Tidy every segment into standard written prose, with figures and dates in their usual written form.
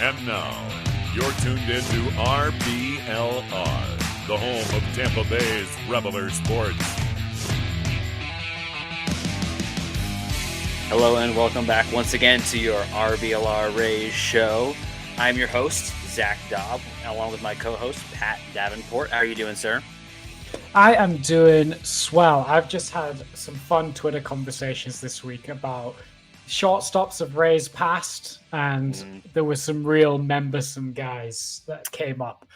And now, you're tuned into RBLR, the home of Tampa Bay's Reveler Sports. Hello and welcome back once again to your RBLR Rays show. I'm your host, Zach Dobb, along with my co-host, Pat Davenport. How are you doing, sir? I am doing swell. I've just had some fun Twitter conversations this week about shortstops of Rays past, and there were some real membersome guys that came up.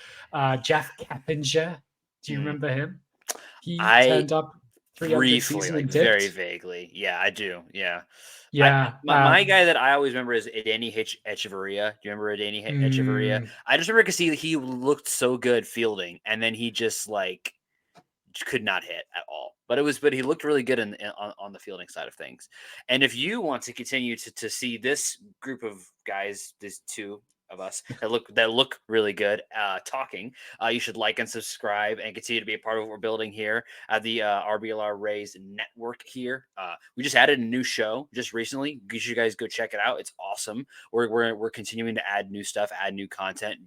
Jeff Keppinger, do you remember him? He turned up 300 briefly, season like and dipped. very vaguely. Yeah, I do. Yeah. Yeah. My guy that I always remember is Adeiny Echeverria. Do you remember Adeiny Echeverria? I just remember because he looked so good fielding, and then he just like could not hit at all. But he looked really good on the fielding side of things. And if you want to continue to see this group of guys, these two of us that look really good talking, you should like and subscribe and continue to be a part of what we're building here at the RBLR Rays network here. We just added a new show just recently. You should guys go check it out. It's awesome. We're continuing to add new stuff, add new content,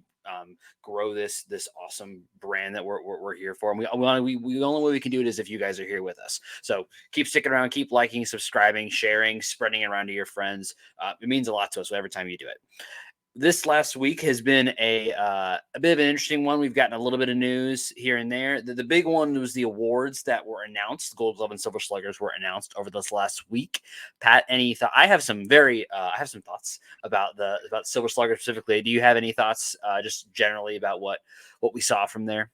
grow this awesome brand that we're here for. And the only way we can do it is if you guys are here with us. So keep sticking around, keep liking, subscribing, sharing, spreading it around to your friends. It means a lot to us every time you do it. This last week has been a bit of an interesting one. We've gotten a little bit of news here and there. The big one was the awards that were announced. The Gold Glove and Silver Sluggers were announced over this last week. Pat, any thought? I have some thoughts about Silver Slugger specifically. Do you have any thoughts, just generally about what we saw from there?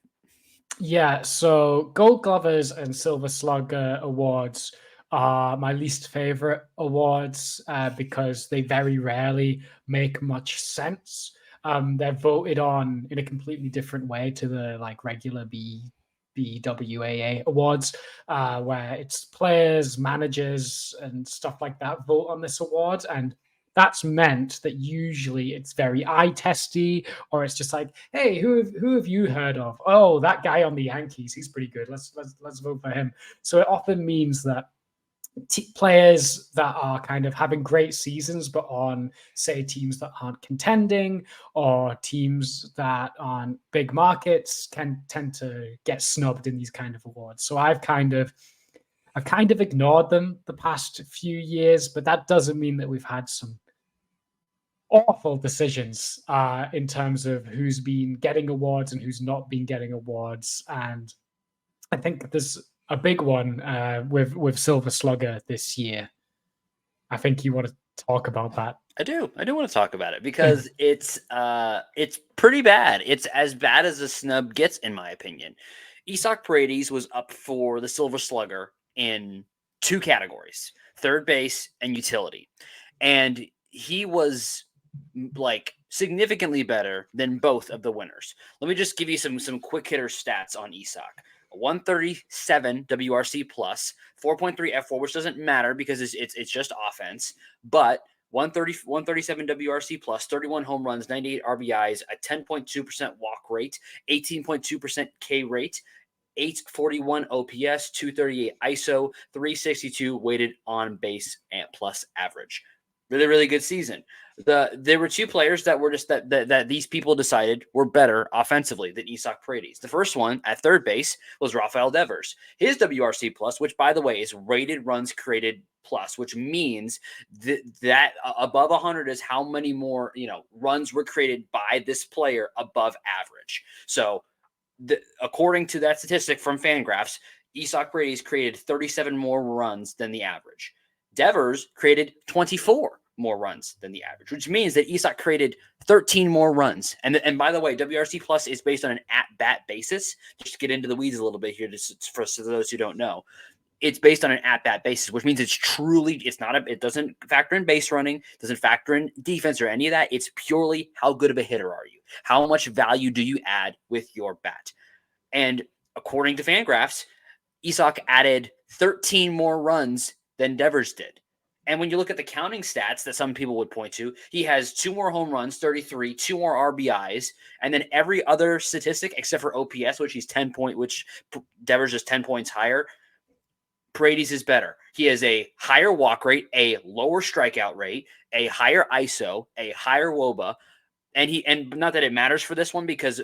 Yeah. So Gold Glovers and Silver Slugger awards are my least favorite awards because they very rarely make much sense. They're voted on in a completely different way to the regular BWAA awards, where it's players, managers, and stuff like that vote on this award. And that's meant that usually it's very eye testy, or it's just like, hey, who have you heard of? Oh, that guy on the Yankees, he's pretty good. Let's vote for him. So it often means that players that are kind of having great seasons, but on, say, teams that aren't contending or teams that aren't big markets, can tend to get snubbed in these kind of awards. So I've kind of ignored them the past few years, but that doesn't mean that we've had some awful decisions in terms of who's been getting awards and who's not been getting awards. And I think there's a big one with Silver Slugger this year. I think you want to talk about that. I do want to talk about it because it's pretty bad. It's as bad as a snub gets, in my opinion. Isaac Paredes was up for the Silver Slugger in two categories: third base and utility, and he was significantly better than both of the winners. Let me just give you some quick hitter stats on Isaac. 137 WRC plus, 4.3 F4, which doesn't matter because it's just offense, but 137 WRC plus, 31 home runs, 98 RBIs, a 10.2% walk rate, 18.2% K rate, 841 OPS, 238 ISO, 362 weighted on base and plus average. Really, really good season. There were two players that were just that these people decided were better offensively than Isaac Paredes. The first one at third base was Rafael Devers. His WRC plus, which by the way is rated runs created plus, which means that above 100 is how many more runs were created by this player above average. So according to that statistic from Fangraphs, Isaac Paredes created 37 more runs than the average. Devers created 24 more runs than the average, which means that Isaac created 13 more runs. And by the way, WRC plus is based on an at-bat basis. Just to get into the weeds a little bit here, just for those who don't know. It's based on an at-bat basis, which means it doesn't factor in base running, doesn't factor in defense or any of that. It's purely how good of a hitter are you? How much value do you add with your bat? And according to Fangraphs, Isaac added 13 more runs than Devers did. And when you look at the counting stats that some people would point to, he has 2 more home runs, 33, 2 more RBIs, and then every other statistic except for OPS, which Devers is 10 points higher. Paredes is better. He has a higher walk rate, a lower strikeout rate, a higher ISO, a higher WOBA, and not that it matters for this one because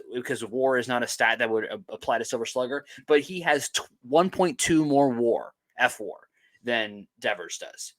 WAR is not a stat that would apply to Silver Slugger, but he has 1.2 more WAR, F-WAR, than Devers does.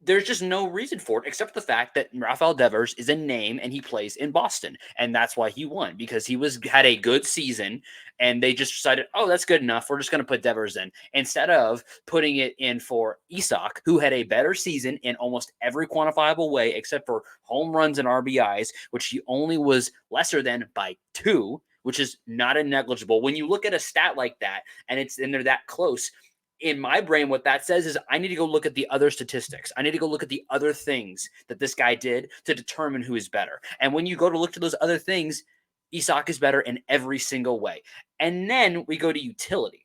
There's just no reason for it except the fact that Rafael Devers is a name and he plays in Boston. And that's why he won, because he had a good season and they just decided, oh, that's good enough. We're just going to put Devers in instead of putting it in for Isak, who had a better season in almost every quantifiable way except for home runs and RBIs, which he only was lesser than by 2, which is not a negligible. When you look at a stat like that and they're that close, in my brain, what that says is I need to go look at the other statistics. I need to go look at the other things that this guy did to determine who is better. And when you go to look to those other things, Isak is better in every single way. And then we go to utility,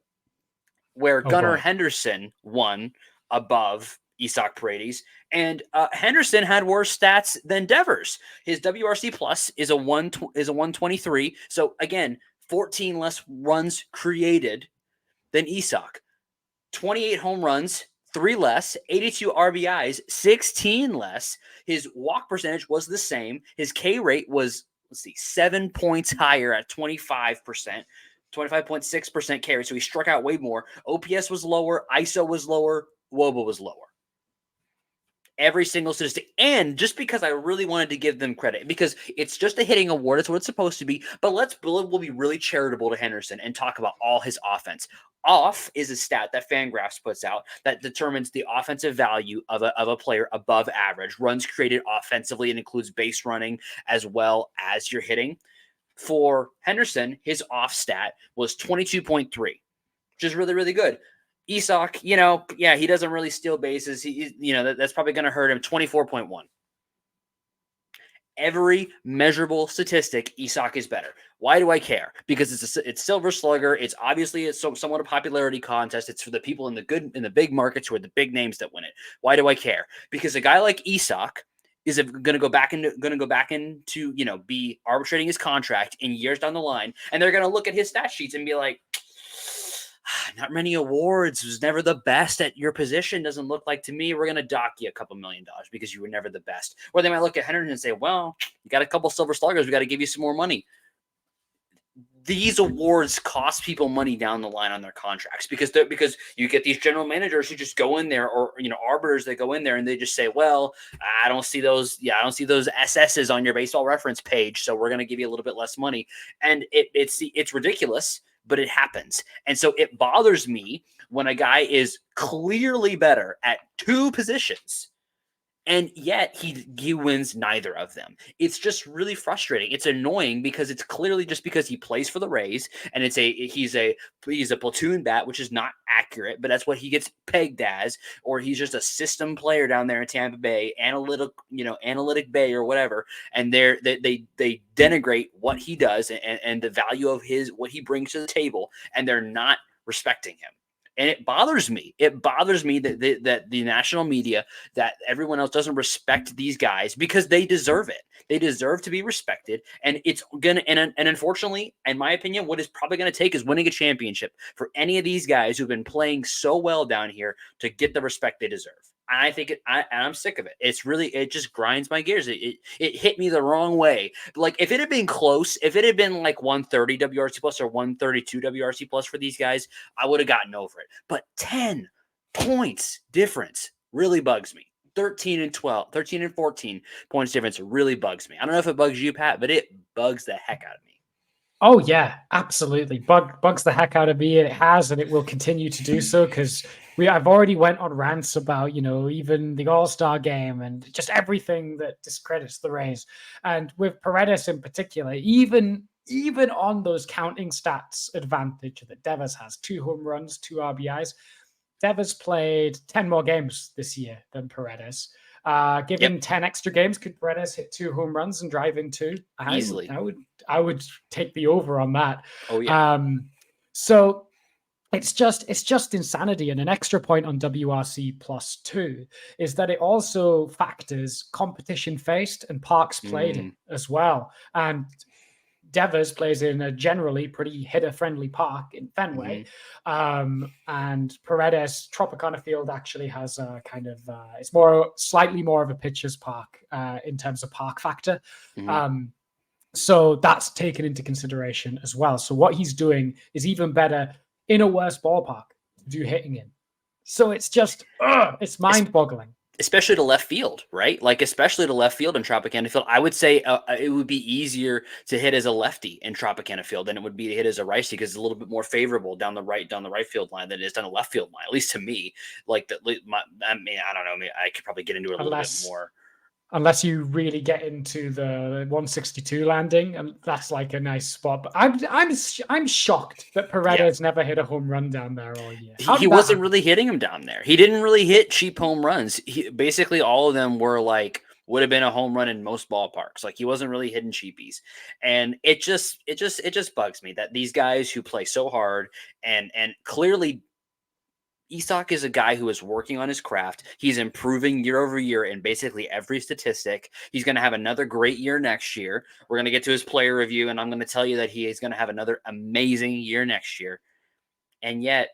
where Gunnar Henderson won above Isak Paredes, and Henderson had worse stats than Devers. His WRC plus is a 123. So again, 14 less runs created than Isak. 28 home runs, 3 less, 82 RBIs, 16 less. His walk percentage was the same. His K rate was, 7 points higher at 25%, 25.6% K rate. So he struck out way more. OPS was lower. ISO was lower. WOBA was lower. Every single statistic. And just because I really wanted to give them credit, because it's just a hitting award, it's what it's supposed to be. But we'll be really charitable to Henderson and talk about all his offense. Off is a stat that Fangraphs puts out that determines the offensive value of a player above average. Runs created offensively, and includes base running as well as your hitting. For Henderson, his off stat was 22.3, which is really, really good. Isak, he doesn't really steal bases. That's probably going to hurt him. 24.1. Every measurable statistic, Isak is better. Why do I care? Because it's Silver Slugger. It's obviously somewhat a popularity contest. It's for the people in the big markets who are the big names that win it. Why do I care? Because a guy like Isak is going to go back into be arbitrating his contract in years down the line, and they're going to look at his stat sheets and be like, not many awards, was never the best at your position, doesn't look like to me. We're going to dock you a couple $1 million because you were never the best. Or they might look at Henderson and say, well, you got a couple Silver Sluggers, we got to give you some more money. These awards cost people money down the line on their contracts because you get these general managers who just go in there, or arbiters that go in there and they just say, well, I don't see those SSs on your Baseball Reference page, so we're going to give you a little bit less money. And it's ridiculous, but it happens. And so it bothers me when a guy is clearly better at 2 positions and yet he wins neither of them. It's just really frustrating. It's annoying because it's clearly just because he plays for the Rays and he's a platoon bat, which is not accurate, but that's what he gets pegged as, or he's just a system player down there in Tampa Bay, analytic bay or whatever, and they denigrate what he does and the value of what he brings to the table, and they're not respecting him. And it bothers me. It bothers me that the national media, that everyone else doesn't respect these guys because they deserve it. They deserve to be respected. And it's gonna and unfortunately, in my opinion, what it's probably gonna take is winning a championship for any of these guys who've been playing so well down here to get the respect they deserve. And I think I'm sick of it. It just grinds my gears. It hit me the wrong way. Like if it had been close, if it had been like 130 WRC plus or 132 WRC plus for these guys, I would have gotten over it. But 10 points difference really bugs me. 13 and 14 points difference really bugs me. I don't know if it bugs you, Pat, but it bugs the heck out of me. Oh yeah, absolutely. Bugs the heck out of me. It has, and it will continue to do so because I've already went on rants about, even the All-Star game and just everything that discredits the Rays. And with Paredes in particular, even on those counting stats advantage that Devers has, 2 home runs, 2 RBIs. Devers played 10 more games this year than Paredes. Given 10 extra games, could Paredes hit 2 home runs and drive in 2? Easily. I would take the over on that. Oh yeah. So it's just insanity. And an extra point on WRC plus 2 is that it also factors competition faced and parks played in as well. And Devers plays in a generally pretty hitter-friendly park in Fenway, and Paredes Tropicana Field actually has a kind of it's slightly more of a pitcher's park in terms of park factor. So that's taken into consideration as well. So what he's doing is even better in a worse ballpark to do hitting in. So it's just it's mind-boggling. Especially to left field, right? Like, especially to left field in Tropicana Field. I would say it would be easier to hit as a lefty in Tropicana Field than it would be to hit as a righty, because it's a little bit more favorable down the right field line than it is down the left field line, at least to me. Like, I mean, I don't know. I mean, I could probably get into it a little bit more. Unless you really get into the 162 landing, and that's like a nice spot. But I'm shocked that Paredes never hit a home run down there all year. He wasn't really hitting them down there. He didn't really hit cheap home runs. Basically, all of them were like would have been a home run in most ballparks. Like, he wasn't really hitting cheapies, and it just bugs me that these guys who play so hard and clearly. Isak is a guy who is working on his craft. He's improving year over year in basically every statistic. He's going to have another great year next year. We're going to get to his player review, and I'm going to tell you that he is going to have another amazing year next year. And yet,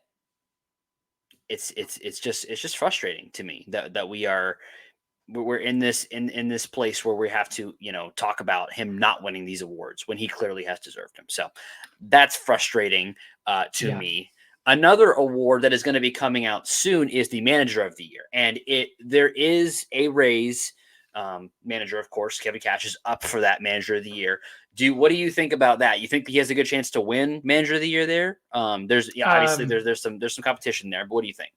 it's just frustrating to me that we're in this place where we have to, talk about him not winning these awards when he clearly has deserved them. So that's frustrating to me. Another award that is going to be coming out soon is the Manager of the Year. And there is a Rays manager, of course. Kevin Cash is up for that Manager of the Year. What do you think about that? You think he has a good chance to win Manager of the Year there? Obviously there's some competition there, but what do you think?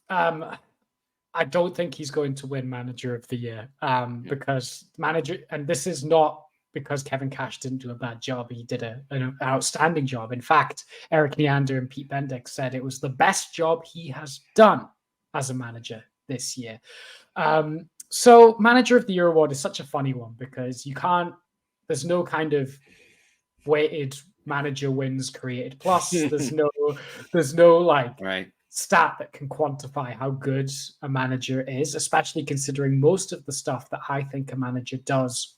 I don't think he's going to win Manager of the Year because and this is not because Kevin Cash didn't do a bad job. He did an outstanding job. In fact, Eric Neander and Pete Bendick said it was the best job he has done as a manager this year. So Manager of the Year award is such a funny one because there's no kind of weighted manager wins created plus. There's no like stat that can quantify how good a manager is, especially considering most of the stuff that I think a manager does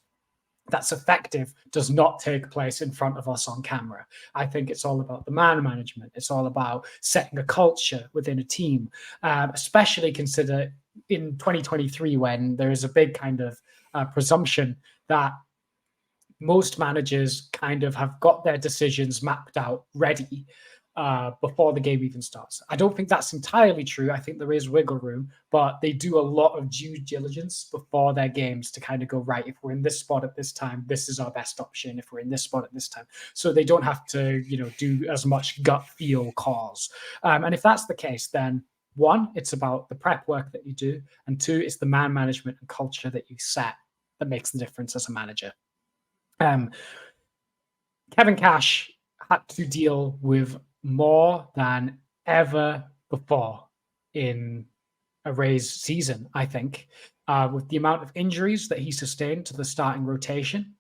that's effective does not take place in front of us on camera. I think it's all about the man management. It's all about setting a culture within a team, especially consider in 2023 when there is a big kind of presumption that most managers kind of have got their decisions mapped out ready before the game even starts. I don't think that's entirely true. I think there is wiggle room, but they do a lot of due diligence before their games to kind of go, right, if we're in this spot at this time, this is our best option. If we're in this spot at this time. So they don't have to, do as much gut feel calls. And if that's the case, then one, it's about the prep work that you do. And two, it's the man management and culture that you set that makes the difference as a manager. Kevin Cash had to deal with more than ever before in a Rays season, I think, with the amount of injuries that he sustained to the starting rotation,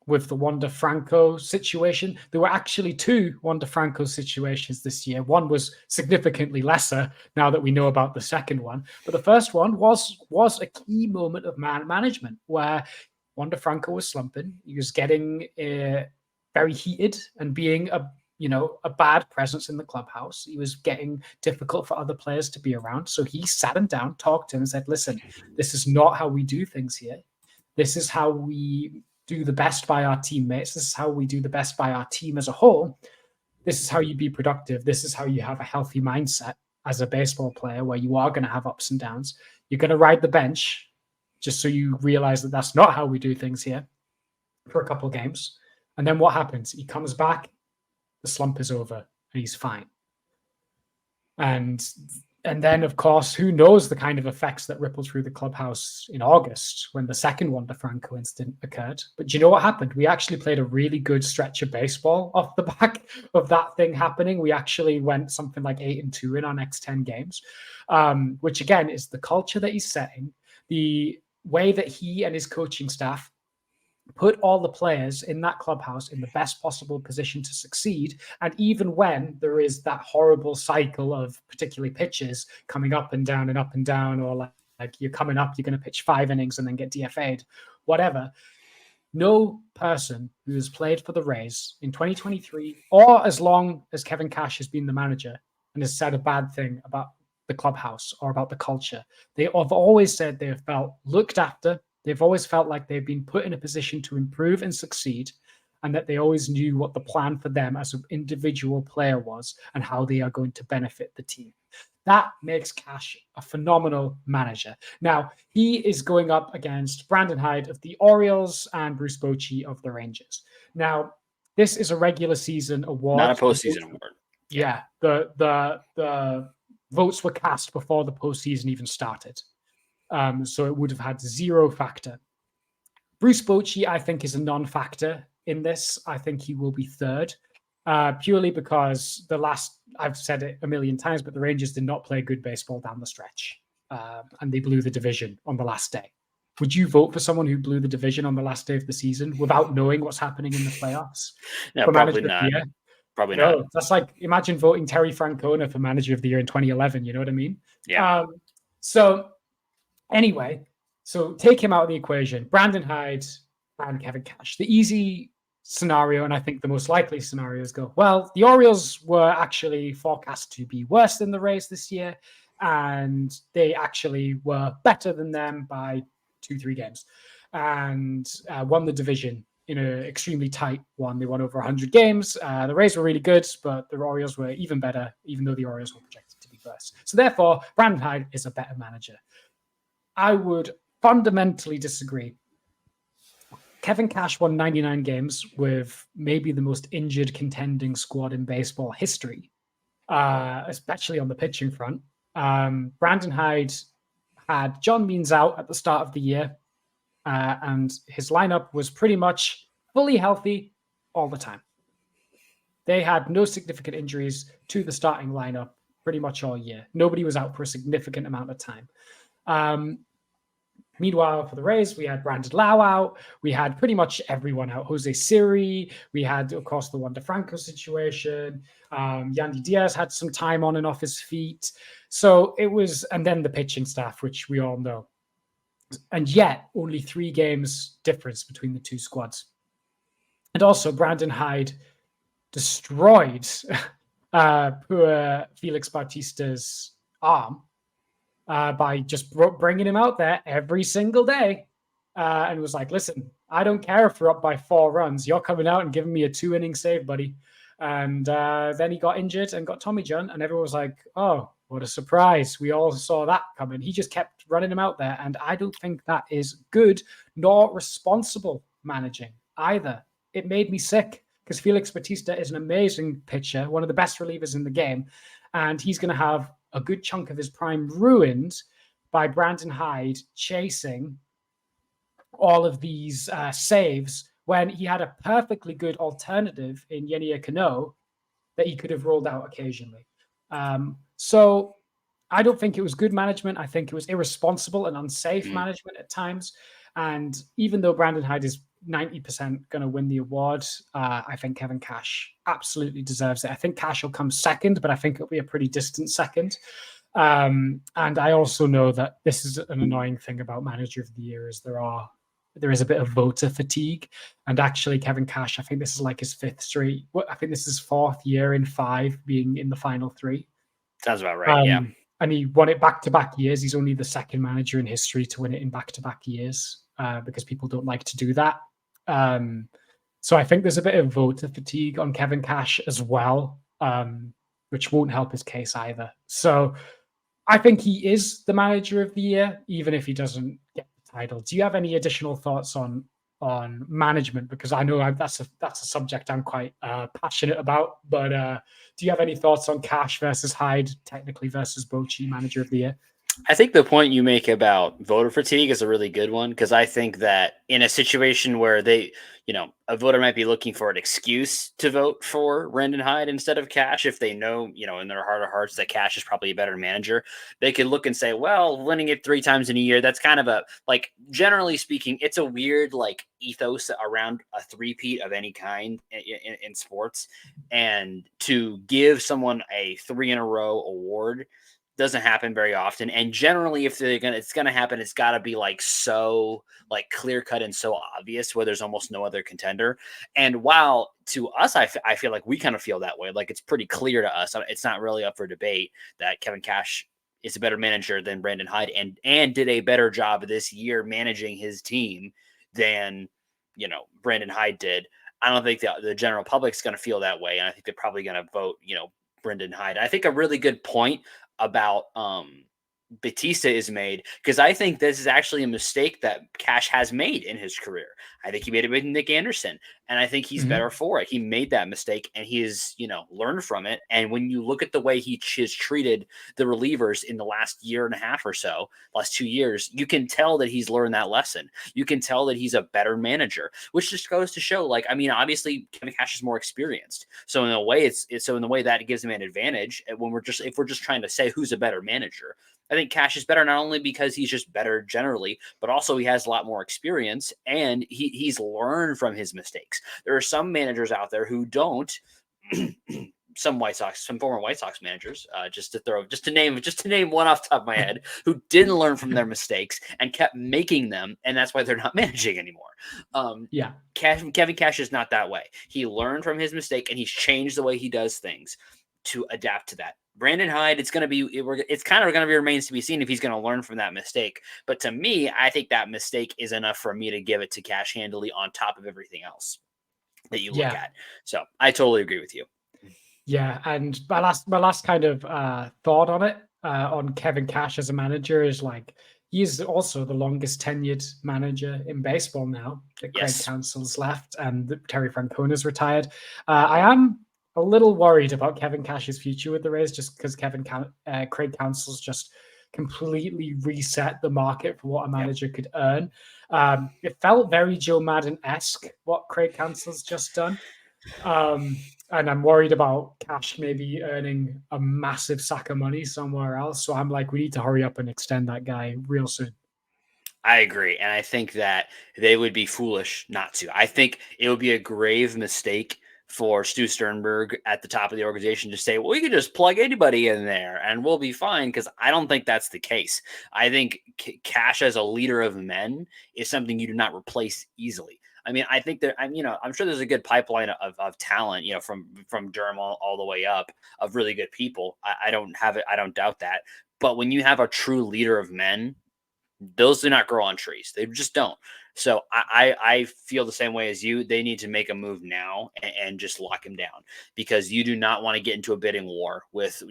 with the Wander Franco situation. There were actually two Wander Franco situations this year. One was significantly lesser now that we know about the second one. But the first one was a key moment of man management where Wander Franco was slumping. He was getting very heated and being a bad presence in the clubhouse. He was getting difficult for other players to be around. So he sat him down, talked to him and said, listen, this is not how we do things here. This is how we do the best by our teammates. This is how we do the best by our team as a whole. This is how you be productive. This is how you have a healthy mindset as a baseball player where you are going to have ups and downs. You're going to ride the bench just so you realize that that's not how we do things here for a couple of games. And then what happens? He comes back, the slump is over, and he's fine. And then, of course, who knows the kind of effects that rippled through the clubhouse in August when the second Wander Franco incident occurred. But do you know what happened? We actually played a really good stretch of baseball off the back of that thing happening. We actually went something like 8-2 in our next 10 games, which again is the culture that he's setting, the way that he and his coaching staff put all the players in that clubhouse in the best possible position to succeed. And even when there is that horrible cycle of particularly pitches coming up and down, or like you're coming up, you're going to pitch 5 innings and then get DFA'd, whatever. No person who has played for the Rays in 2023 or as long as Kevin Cash has been the manager and has said a bad thing about the clubhouse or about the culture. They have always said they have felt looked after. They've always felt like they've been put in a position to improve and succeed, and that they always knew what the plan for them as an individual player was and how they are going to benefit the team. That makes Cash a phenomenal manager. Now, he is going up against Brandon Hyde of the Orioles and Bruce Bochy of the Rangers. Now, this is a regular season award. Not a postseason award. Yeah, the votes were cast before the postseason even started. So it would have had zero factor. Bruce Bochy, I think, is a non-factor in this. I think he will be third, purely because I've said it a million times, but the Rangers did not play good baseball down the stretch, and they blew the division on the last day. Would you vote for someone who blew the division on the last day of the season without knowing what's happening in the playoffs? No, probably not. Probably not. No, that's like, imagine voting Terry Francona for Manager of the Year in 2011. You know what I mean? Yeah. So anyway, so take him out of the equation. Brandon Hyde and Kevin Cash. The easy scenario, and I think the most likely scenarios go, well, the Orioles were actually forecast to be worse than the Rays this year, and they actually were better than them by 2-3 games and won the division in an extremely tight one. They won over 100 games. The Rays were really good, but the Orioles were even better, even though the Orioles were projected to be worse. So therefore, Brandon Hyde is a better manager. I would fundamentally disagree. Kevin Cash won 99 games with maybe the most injured contending squad in baseball history, especially on the pitching front. Brandon Hyde had John Means out at the start of the year, and his lineup was pretty much fully healthy all the time. They had no significant injuries to the starting lineup pretty much all year. Nobody was out for a significant amount of time. Meanwhile, for the Rays, we had Brandon Lau out. We had pretty much everyone out. Jose Siri. We had, of course, the Wander Franco situation. Yandy Diaz had some time on and off his feet. So it was, and then the pitching staff, which we all know. And yet, only 3 games difference between the two squads. And also, Brandon Hyde destroyed poor Felix Bautista's arm by just bringing him out there every single day. And was like, listen, I don't care if we're up by 4 runs. You're coming out and giving me a 2-inning save, buddy. And then he got injured and got Tommy John. And everyone was like, oh, what a surprise. We all saw that coming. He just kept running him out there. And I don't think that is good nor responsible managing either. It made me sick because Felix Bautista is an amazing pitcher, one of the best relievers in the game. And he's going to have a good chunk of his prime ruined by Brandon Hyde chasing all of these saves when he had a perfectly good alternative in Yenier Cano that he could have rolled out occasionally. So I don't think it was good management. I think it was irresponsible and unsafe management at times. And even though Brandon Hyde is 90% going to win the award, I think Kevin Cash absolutely deserves it. I think Cash will come second, but I think it'll be a pretty distant second. And I also know that this is an annoying thing about Manager of the Year is there is a bit of voter fatigue. And actually, Kevin Cash, I think this is like his 5th straight. I think this is 4th year in 5 being in the final 3. Sounds about right, yeah. And he won it back-to-back years. He's only the 2nd manager in history to win it in back-to-back years because people don't like to do that. So I think there's a bit of voter fatigue on Kevin Cash as well, which won't help his case either. So I think he is the Manager of the Year, even if he doesn't get the title. Do you have any additional thoughts on management? Because I know that's a subject I'm quite passionate about. But do you have any thoughts on Cash versus Hyde, technically versus Bochy, Manager of the Year? I think the point you make about voter fatigue is a really good one, because I think that in a situation where a voter might be looking for an excuse to vote for Brandon Hyde instead of Cash, if they know, in their heart of hearts that Cash is probably a better manager, they could look and say, well, winning it 3 times in a year, that's kind of generally speaking, it's a weird ethos around a three-peat of any kind in sports. And to give someone a 3 in a row award doesn't happen very often. And generally, if it's gonna happen, it's got to be like so like clear cut and so obvious where there's almost no other contender. And while to us, I feel like we kind of feel that way. Like it's pretty clear to us. It's not really up for debate that Kevin Cash is a better manager than Brandon Hyde and did a better job this year managing his team than Brandon Hyde did. I don't think the general public's going to feel that way, and I think they're probably going to vote Brendan Hyde. I think a really good point about Batista is made because I think this is actually a mistake that Cash has made in his career. I think he made it with Nick Anderson, and I think he's better for it. He made that mistake, and he has learned from it. And when you look at the way he has treated the relievers in the last year and a half or so, last 2 years, you can tell that he's learned that lesson. You can tell that he's a better manager, which just goes to show, like, I mean, obviously Kevin Cash is more experienced, so in a way, so in the way that gives him an advantage. And if we're just trying to say who's a better manager, I think Cash is better not only because he's just better generally, but also he has a lot more experience and he's learned from his mistakes. There are some managers out there who don't. Some former White Sox managers, just to name one off the top of my head, who didn't learn from their mistakes and kept making them, and that's why they're not managing anymore. Kevin Cash is not that way. He learned from his mistake and he's changed the way he does things to adapt to that. Brandon Hyde, it's kind of going to be remains to be seen if he's going to learn from that mistake. But to me, I think that mistake is enough for me to give it to Cash handily on top of everything else that you look at. So I totally agree with you. Yeah, and my last kind of thought on it, on Kevin Cash as a manager is like he's also the longest tenured manager in baseball now that Craig Counsell's left and Terry Francona's retired. I am a little worried about Kevin Cash's future with the Rays just because Craig Counsell's just completely reset the market for what a manager could earn. It felt very Joe Madden-esque what Craig Counsell's just done. And I'm worried about Cash maybe earning a massive sack of money somewhere else. So I'm like, we need to hurry up and extend that guy real soon. I agree. And I think that they would be foolish not to. I think it would be a grave mistake for Stu Sternberg at the top of the organization to say, well, we could just plug anybody in there and we'll be fine, because I don't think that's the case. I think Cash as a leader of men is something you do not replace easily. I mean, I think that I'm sure there's a good pipeline of talent, from Durham all the way up, of really good people. I don't doubt that. But when you have a true leader of men, those do not grow on trees. They just don't. So I feel the same way as you. They need to make a move now and just lock him down, because you do not want to get into a bidding war with,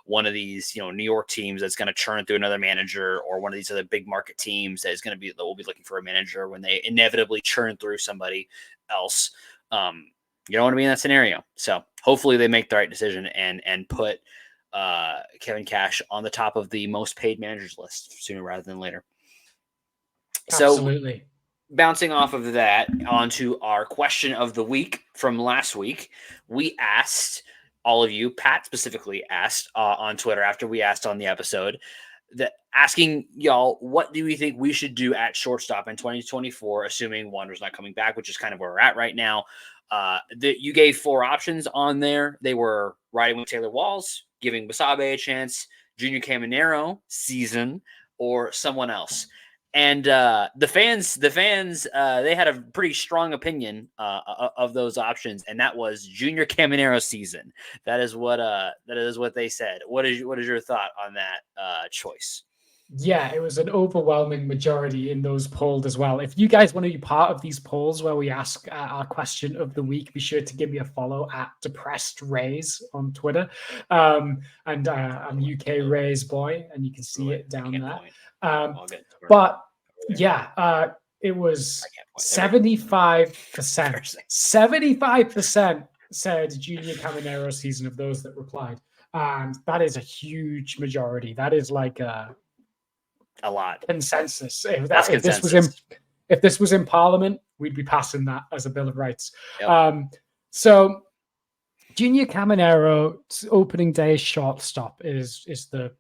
one of these, New York teams that's going to churn through another manager, or one of these other big market teams that will be looking for a manager when they inevitably churn through somebody else. You don't want to be in that scenario. So hopefully they make the right decision and put Kevin Cash on the top of the most paid managers list sooner rather than later. Absolutely. So bouncing off of that onto our question of the week from last week, we asked all of you, Pat specifically asked on Twitter after we asked on the episode, asking y'all, what do we think we should do at shortstop in 2024, assuming Wander's not coming back, which is kind of where we're at right now. You gave 4 options on there. They were riding with Taylor Walls, giving Basabe a chance, Junior Caminero season, or someone else. And the fans, they had a pretty strong opinion of those options, and that was Junior Caminero season. That is what they said. What is your thought on that choice? Yeah, it was an overwhelming majority in those polls as well. If you guys want to be part of these polls where we ask our question of the week, be sure to give me a follow at Depressed Rays on Twitter. And I'm UK Rays boy, and you can see it down there. But yeah, it was 75%. 75% said Junior Caminero season of those that replied. And that is a huge majority. That is like a lot consensus. If this was in Parliament, we'd be passing that as a Bill of Rights. Yep. So Junior Caminero's opening day shortstop is the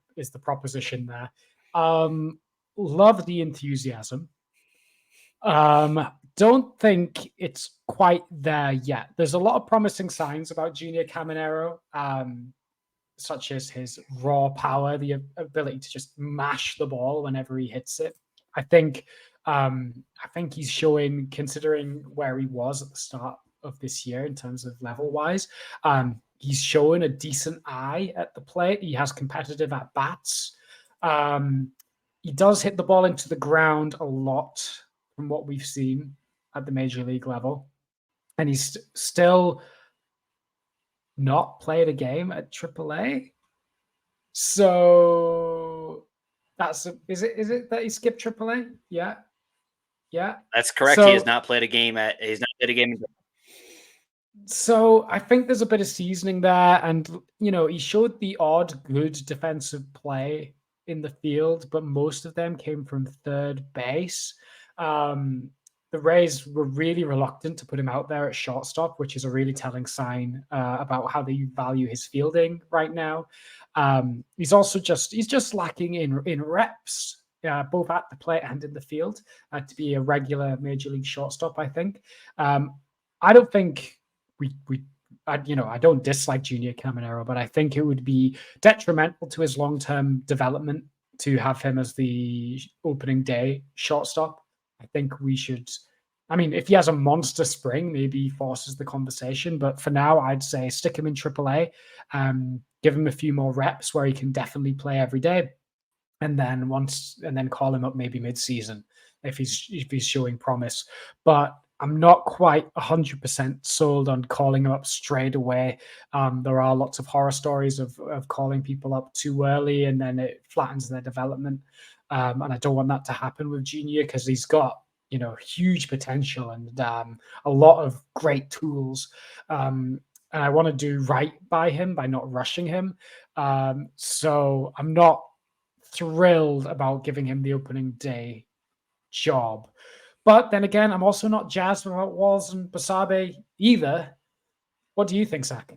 proposition there. Love the enthusiasm. Don't think it's quite there yet. There's a lot of promising signs about Junior Caminero. such as his raw power, the ability to just mash the ball whenever he hits it. I think he's showing, considering where he was at the start of this year in terms of level wise, he's showing a decent eye at the plate. He has competitive at bats. He does hit the ball into the ground a lot from what we've seen at the major league level, and he's still not played a game at AAA. So is it that he skipped AAA? Yeah. That's correct. So, he has not played a game. He's not played a game. So I think there's a bit of seasoning there, and he showed the odd good defensive play in the field, but most of them came from third base. The Rays were really reluctant to put him out there at shortstop, which is a really telling sign about how they value his fielding right now. He's just lacking in reps, both at the plate and in the field, to be a regular major league shortstop. I think. I don't think I don't dislike Junior Caminero, but I think it would be detrimental to his long-term development to have him as the opening day shortstop. I think we should. I mean, if he has a monster spring, maybe he forces the conversation. But for now, I'd say stick him in AAA, give him a few more reps where he can definitely play every day, and then call him up maybe mid-season if he's showing promise. But I'm not quite 100% sold on calling him up straight away. There are lots of horror stories of calling people up too early and then it flattens their development. And I don't want that to happen with Junior because he's got huge potential and a lot of great tools. And I want to do right by him by not rushing him. So I'm not thrilled about giving him the opening day job. But then again, I'm also not jazzed about Walls and Basabe either. What do you think, Zach?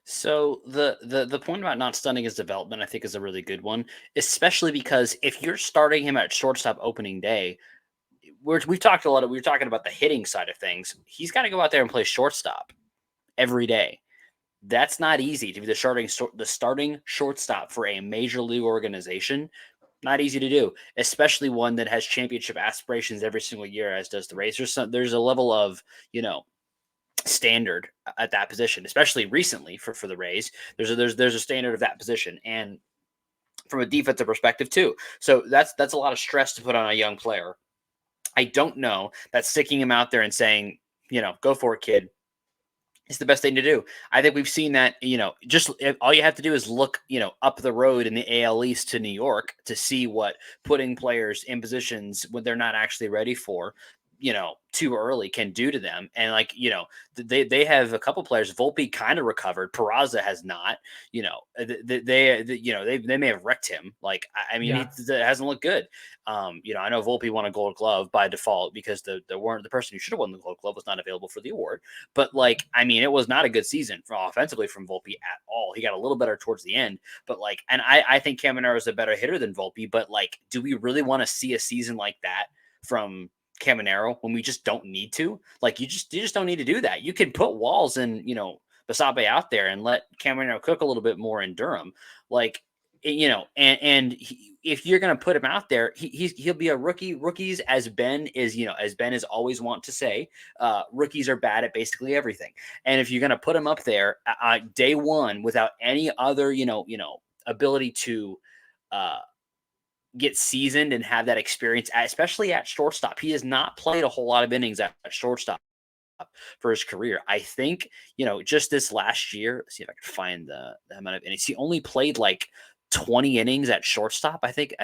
So the point about not stunning his development, I think, is a really good one, especially because if you're starting him at shortstop opening day, we've talked a lot. We were talking about the hitting side of things. He's got to go out there and play shortstop every day. That's not easy to be the starting shortstop for a major league organization. Not easy to do, especially one that has championship aspirations every single year, as does the Rays. There's a level of, standard at that position, especially recently for the Rays. There's a standard of that position, and from a defensive perspective too. So that's a lot of stress to put on a young player. I don't know that sticking him out there and saying, go for it, kid, it's the best thing to do. I think we've seen that, just all you have to do is look, up the road in the AL East to New York to see what putting players in positions when they're not actually ready for, too early can do to them. And they have a couple players. Volpe kind of recovered. Peraza has not, they may have wrecked him. It hasn't looked good. I know Volpe won a Gold Glove by default because the person who should have won the Gold Glove was not available for the award. But it was not a good season offensively from Volpe at all. He got a little better towards the end, but I think Caminero is a better hitter than Volpe. But do we really want to see a season like that from Caminero when we just don't need to? You just don't need to do that. You can put Walls and Basabe out there and let Caminero cook a little bit more in Durham, if you're going to put him out there, he'll be a rookie. Rookies, as Ben is always want to say, rookies are bad at basically everything. And if you're going to put him up there day one without any other ability to get seasoned and have that experience, especially at shortstop. He has not played a whole lot of innings at shortstop for his career. I think, just this last year, let's see if I can find the amount of innings. He only played 20 innings at shortstop. I think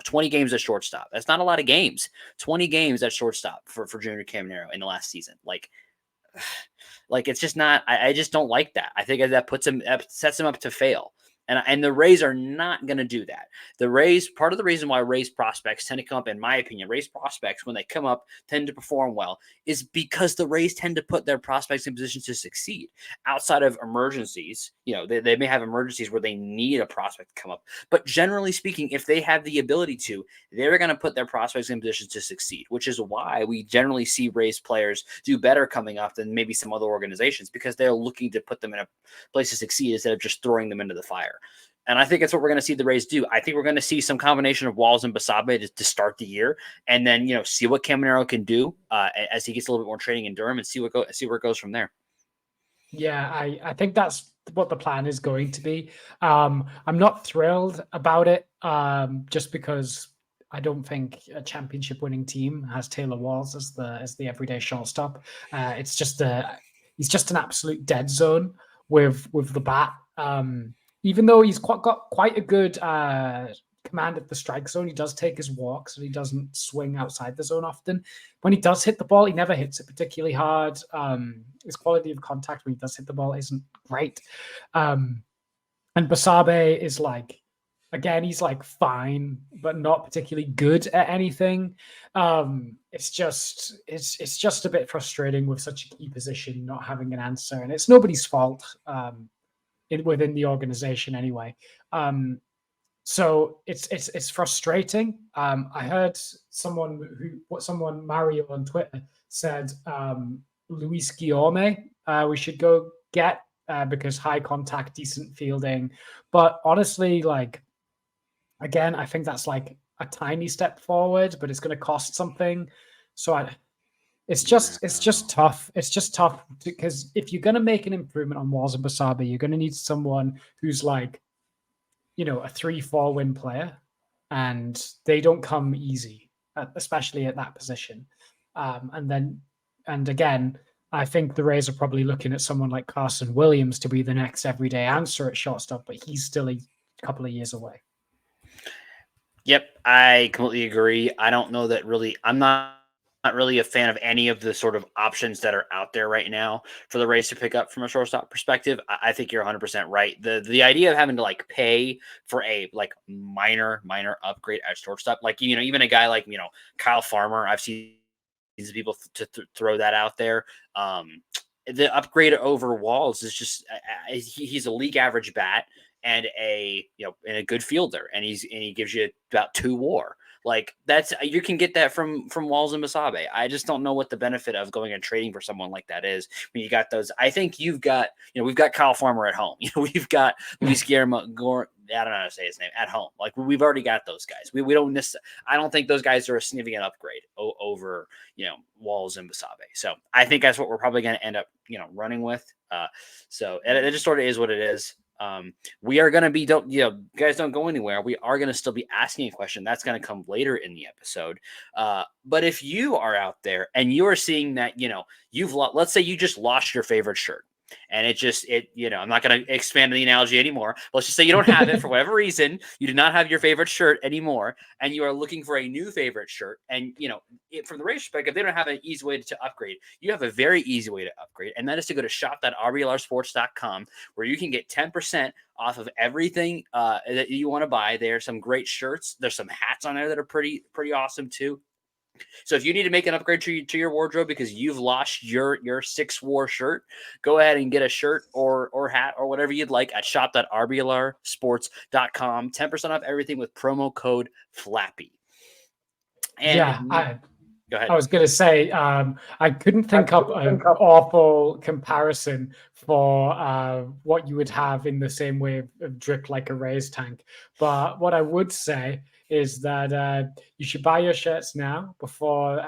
20 games at shortstop. That's not a lot of games. 20 games at shortstop for Junior Caminero in the last season. It's just not, I just don't like that. I think that sets him up to fail. And the Rays are not going to do that. The Rays, part of the reason why Rays prospects tend to come up, in my opinion, Rays prospects, when they come up, tend to perform well, is because the Rays tend to put their prospects in positions to succeed. Outside of emergencies, they may have emergencies where they need a prospect to come up. But generally speaking, if they have the ability to, they're going to put their prospects in positions to succeed, which is why we generally see Rays players do better coming up than maybe some other organizations, because they're looking to put them in a place to succeed instead of just throwing them into the fire. And I think that's what we're going to see the Rays do. I think we're going to see some combination of Walls and Basabe to start the year, and then see what Caminero can do as he gets a little bit more training in Durham, and see where it goes from there. Yeah, I think that's what the plan is going to be. I'm not thrilled about it, just because I don't think a championship-winning team has Taylor Walls as the everyday shortstop. He's just an absolute dead zone with the bat. Even though he's got quite a good command at the strike zone, he does take his walks and he doesn't swing outside the zone often. When he does hit the ball, he never hits it particularly hard. His quality of contact when he does hit the ball isn't great. And Basabe is he's fine, but not particularly good at anything. It's just a bit frustrating with such a key position not having an answer, and it's nobody's fault. Within the organization anyway. So it's frustrating. I heard someone Mario on Twitter said Luis Guillaume we should go get because high contact, decent fielding. But honestly, again, I think that's a tiny step forward, but it's going to cost something. So it's just tough. It's just tough because if you're going to make an improvement on Walls and Basabe, you're going to need someone who's a 3-4 win player, and they don't come easy, especially at that position. And again, I think the Rays are probably looking at someone like Carson Williams to be the next everyday answer at shortstop, but he's still a couple of years away. Yep, I completely agree. I don't know that really. I'm not really a fan of any of the sort of options that are out there right now for the Rays to pick up from a shortstop perspective. I think you're 100% right. The idea of having to pay for a minor upgrade at shortstop, even a guy like Kyle Farmer, I've seen these people to throw that out there. The upgrade over Walls is just he's a league average bat and a good fielder, and he gives you about 2 WAR. That's, you can get that from Walls and Basabe. I just don't know what the benefit of going and trading for someone like that is when you got those. I think you've got, we've got Kyle Farmer at home. We've got Luis Guillermo. I don't know how to say his name, at home. We've already got those guys. We don't necessarily. I don't think those guys are a significant upgrade over Walls and Basabe. So I think that's what we're probably going to end up running with. So it just sort of is what it is. We are going to be, guys don't go anywhere. We are going to still be asking a question. That's going to come later in the episode. But if you are out there and you are seeing that, let's say you just lost your favorite shirt, and I'm not going to expand the analogy anymore. Let's just say you don't have it for whatever reason. You do not have your favorite shirt anymore, and you are looking for a new favorite shirt. And, from the Rays perspective, they don't have an easy way to upgrade. You have a very easy way to upgrade, and that is to go to shop.rblrsports.com, where you can get 10% off of everything that you want to buy. There are some great shirts. There's some hats on there that are pretty awesome too. So if you need to make an upgrade to your wardrobe because you've lost your 6 WAR shirt, go ahead and get a shirt or hat or whatever you'd like at shop.rblrsports.com. 10% off everything with promo code FLAPPY. And go ahead. I was going to say, I couldn't think up an awful comparison for what you would have in the same way of drip like a Rays tank. But what I would say is that you should buy your shirts now before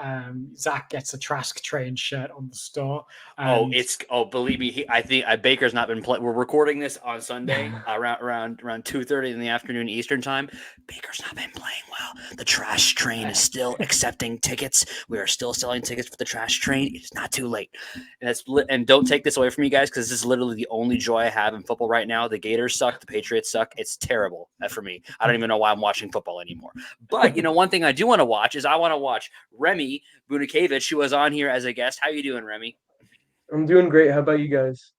Zach gets a Trask Train shirt on the store. Believe me, I think Baker's not been playing. We're recording this on Sunday around 2:30 in the afternoon Eastern time. Baker's not been playing well. The Trash Train is still accepting tickets. We are still selling tickets for the Trash Train. It's not too late. And don't take this away from you guys, because this is literally the only joy I have in football right now. The Gators suck. The Patriots suck. It's terrible for me. I don't even know why I'm watching football anymore. But one thing I do want to watch is I want to watch Remy Bunikevich, who was on here as a guest. How you doing, Remy? I'm doing great. How about you guys?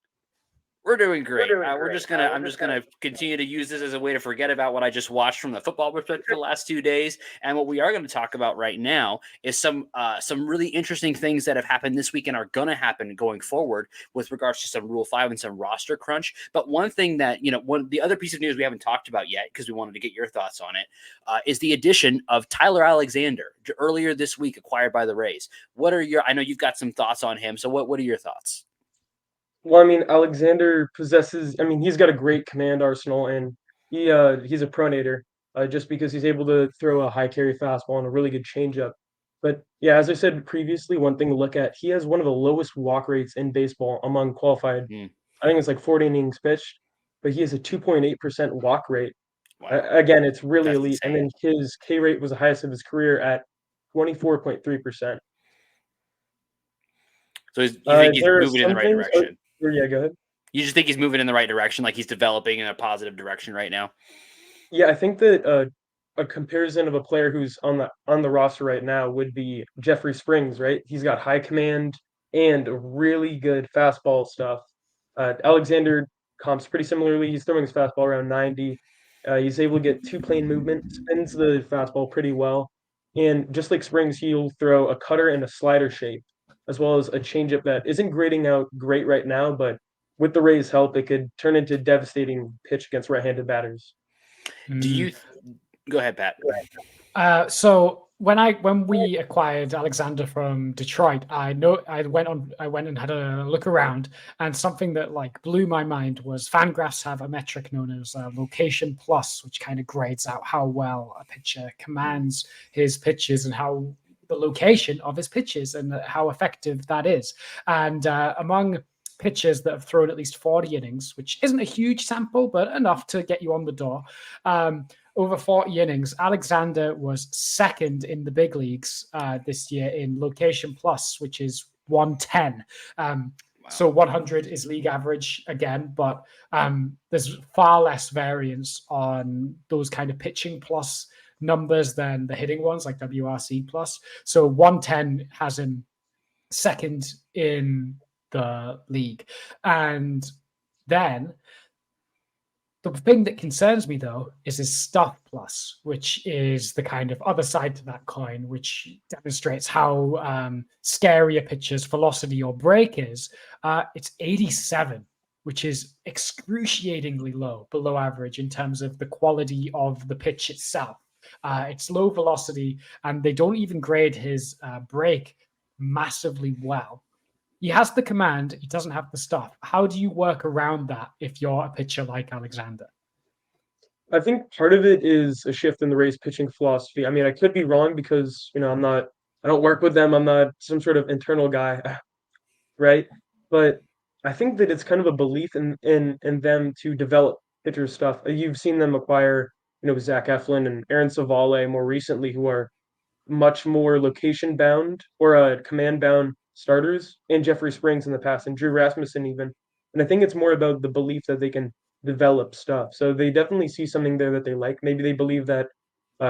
We're doing great. I'm just gonna continue to use this as a way to forget about what I just watched from the football perspective for the last 2 days. And what we are going to talk about right now is some really interesting things that have happened this week and are going to happen going forward with regards to some Rule 5 and some roster crunch. But one thing that the other piece of news we haven't talked about yet because we wanted to get your thoughts on it is the addition of Tyler Alexander earlier this week, acquired by the Rays. I know you've got some thoughts on him. So what are your thoughts? Well, I mean, Alexander possesses. I mean, he's got a great command arsenal, and he's a pronator just because he's able to throw a high carry fastball and a really good changeup. But yeah, as I said previously, one thing to look at, he has one of the lowest walk rates in baseball among qualified. I think it's like 40 innings pitched, but he has a 2.8% walk rate. Wow. Again, it's really That's elite. insane. And then his K rate was the highest of his career at 24.3%. So you think he's moving in the right things, direction? Yeah, go ahead. You just think he's moving in the right direction, like he's developing in a positive direction right now? Yeah, I think that a comparison of a player who's on the roster right now would be Jeffrey Springs, right? He's got high command and really good fastball stuff. Alexander comps pretty similarly. He's throwing his fastball around 90. He's able to get two plane movement, spins the fastball pretty well. And just like Springs, he'll throw a cutter and a slider shape, as well as a changeup that isn't grading out great right now, but with the Rays' help, it could turn into a devastating pitch against right-handed batters. Do you go ahead, Pat? So when we acquired Alexander from Detroit, I went and had a look around, and something that like blew my mind was Fangraphs have a metric known as location plus, which kind of grades out how well a pitcher commands his pitches and how the location of his pitches and how effective that is. And among pitchers that have thrown at least 40 innings, which isn't a huge sample, but enough to get you on the door. Over 40 innings, Alexander was second in the big leagues this year in location plus, which is 110. So 100 is league average again, but there's far less variance on those kind of pitching plus numbers than the hitting ones like WRC plus. So 110 has him second in the league. And then the thing that concerns me, though, is his stuff plus, which is the kind of other side to that coin, which demonstrates how scary a pitcher's velocity or break is. It's 87, which is excruciatingly low, below average in terms of the quality of the pitch itself. It's low velocity, and they don't even grade his break massively well. He has the command, he doesn't have the stuff. How do you work around that if you're a pitcher like Alexander? I think part of it is a shift in the Rays pitching philosophy. I mean, I could be wrong because, I don't work with them. I'm not some sort of internal guy, right? But I think that it's kind of a belief in them to develop pitcher stuff. You've seen them acquire, Zach Eflin and Aaron Savale more recently, who are much more location bound or command bound starters, and Jeffrey Springs in the past, and Drew Rasmussen even. And I think it's more about the belief that they can develop stuff. So they definitely see something there that they like. Maybe they believe that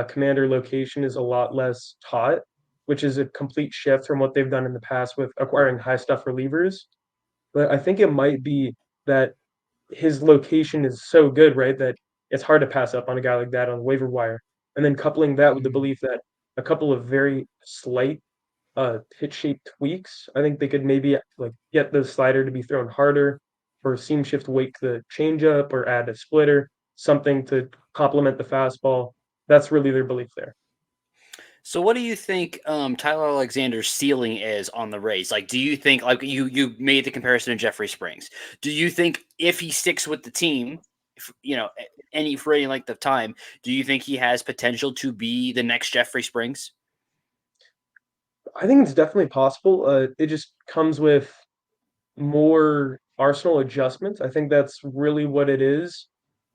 commander location is a lot less taught, which is a complete shift from what they've done in the past with acquiring high stuff relievers. But I think it might be that his location is so good, right, that it's hard to pass up on a guy like that on the waiver wire. And then coupling that with the belief that a couple of very slight pitch shape tweaks, I think they could maybe like get the slider to be thrown harder, or seam shift wake the changeup, or add a splitter, something to complement the fastball. That's really their belief there. So what do you think Tyler Alexander's ceiling is on the Rays? Like, do you think, like you made the comparison to Jeffrey Springs, do you think if he sticks with the team, for any length of time, do you think he has potential to be the next Jeffrey Springs? I think it's definitely possible. It just comes with more arsenal adjustments. I think that's really what it is.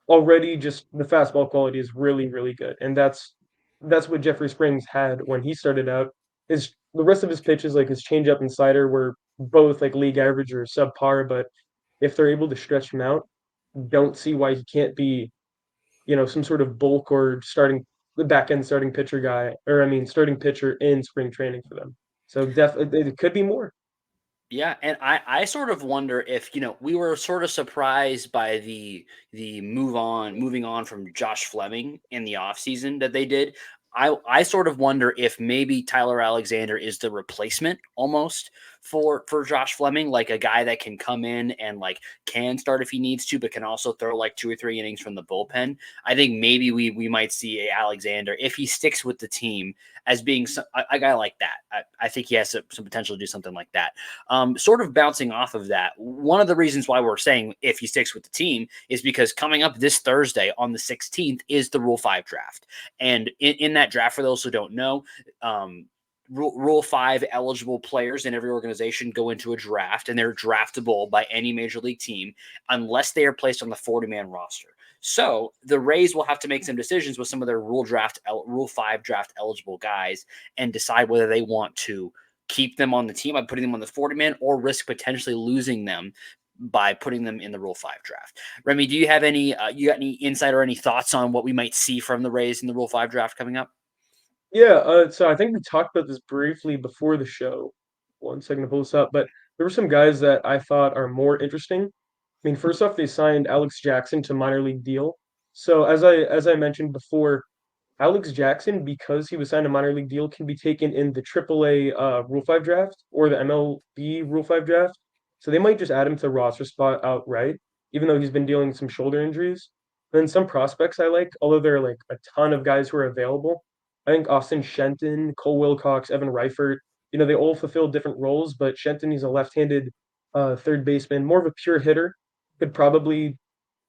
Already, just the fastball quality is really, really good, and that's what Jeffrey Springs had when he started out. The rest of his pitches, like his changeup and slider, were both like league average or subpar. But if they're able to stretch him out, don't see why he can't be, some sort of bulk or the back end starting pitcher guy, or I mean, starting pitcher in spring training for them. So definitely, it could be more. Yeah, and I sort of wonder if, we were sort of surprised by the moving on from Josh Fleming in the offseason that they did. I sort of wonder if maybe Tyler Alexander is the replacement almost for Josh Fleming, like a guy that can come in and like can start if he needs to, but can also throw like 2 or 3 innings from the bullpen. I think maybe we might see a Alexander if he sticks with the team as being a guy like that. I think he has some potential to do something like that. Sort of bouncing off of that, one of the reasons why we're saying if he sticks with the team is because coming up this Thursday on the 16th is the Rule 5 draft. And in that draft, for those who don't know, Rule 5 eligible players in every organization go into a draft, and they're draftable by any major league team unless they are placed on the 40-man roster. So the Rays will have to make some decisions with some of their Rule 5 draft eligible guys and decide whether they want to keep them on the team by putting them on the 40-man or risk potentially losing them by putting them in the Rule 5 draft. Remy, do you have any insight or any thoughts on what we might see from the Rays in the Rule 5 draft coming up? Yeah, so I think we talked about this briefly before the show. One second to pull this up, but there were some guys that I thought are more interesting. I mean, first off, they signed Alex Jackson to minor league deal. So as I mentioned before, Alex Jackson, because he was signed a minor league deal, can be taken in the AAA Rule 5 draft or the MLB Rule 5 draft. So they might just add him to the roster spot outright, even though he's been dealing with some shoulder injuries. Then some prospects I like, although there are like a ton of guys who are available. I think Austin Shenton, Cole Wilcox, Evan Reifert, they all fulfill different roles, but Shenton, he's a left-handed third baseman, more of a pure hitter, could probably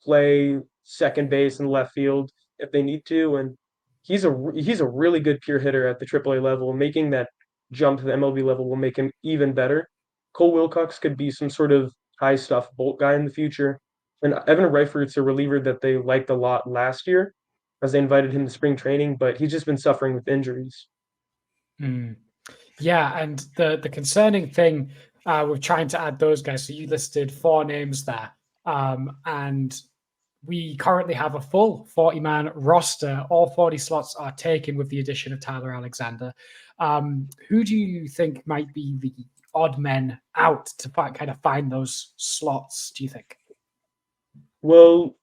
play second base and left field if they need to. And he's a really good pure hitter at the AAA level. Making that jump to the MLB level will make him even better. Cole Wilcox could be some sort of high stuff bolt guy in the future. And Evan Reifert's a reliever that they liked a lot last year as they invited him to spring training, but he's just been suffering with injuries. Mm. Yeah, and the concerning thing with trying to add those guys, so you listed 4 names there, and we currently have a full 40-man roster. All 40 slots are taken with the addition of Tyler Alexander. Who do you think might be the odd men out to kind of find those slots, do you think? Well,